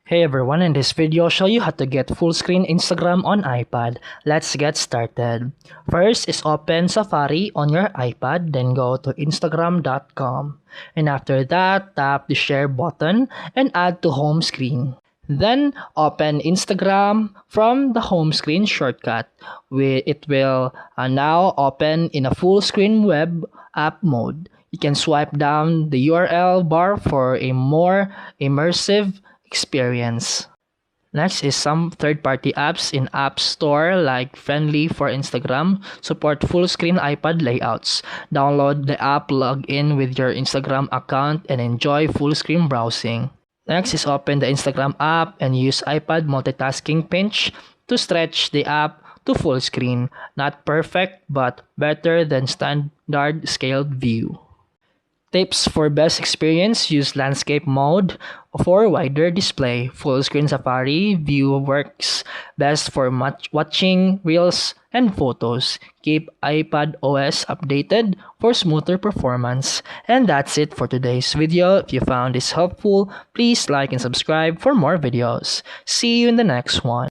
Hey everyone, in this video I'll show you how to get full screen Instagram on iPad. Let's get started. First is open Safari on your iPad, then go to instagram.com. And after that, tap the share button and add to home screen. Then open Instagram from the home screen shortcut. It will now open in a full screen web app mode. You can swipe down the URL bar for a more immersive experience. Next is some third-party apps in App Store like Friendly for Instagram support full-screen iPad layouts. Download the app, log in with your Instagram account, and enjoy full-screen browsing. Next is open the Instagram app and use iPad multitasking pinch to stretch the app to full screen. Not perfect, but better than standard scaled view. Tips for best experience: use landscape mode for wider display. Full screen Safari view works best for watching reels and photos. Keep iPad OS updated for smoother performance. And that's it for today's video. If you found this helpful, please like and subscribe for more videos. See you in the next one.